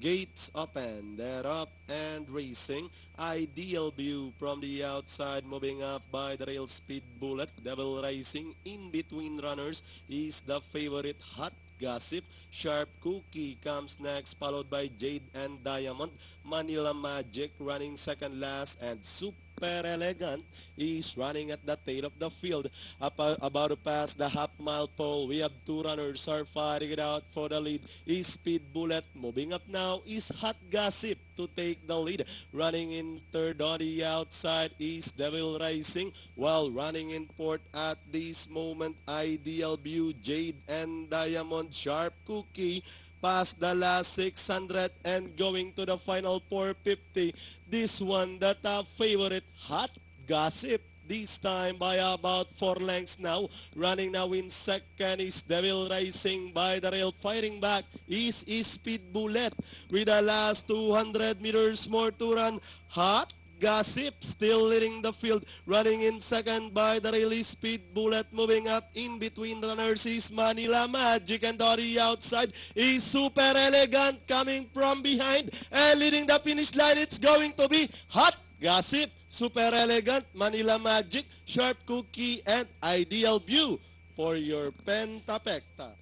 Gates open, they're up and racing. Ideal view from the outside, moving up by the Rail Speed Bullet. Devil Rising in between runners is the favorite Hot Gossip. Sharp Cookie comes next, followed by Jade and Diamond. Manila Magic running second last, and Super Elegant is running at the tail of the field. About to pass the half-mile pole, we have two runners are fighting it out for the lead. Is Speed Bullet moving up now? Is Hot Gossip to take the lead? Running in third on the outside is Devil Rising, while running in fourth at this moment, Ideal View, Jade and Diamond. Sharp Cookie past the last 600 and going to the final 450. This one, the top favorite, Hot Gossip. This time by about 4 lengths now. Running now in second is Devil Rising by the rail. Fighting back is Speed Bullet. With the last 200 meters more to run, Hot Gossip still leading the field. Running in second by the release, Speed Bullet. Moving up in between runners is Manila Magic, and on the outside is Super Elegant coming from behind. And leading the finish line, it's going to be Hot Gossip, Super Elegant, Manila Magic, Sharp Cookie, and Ideal View for your Pentapecta.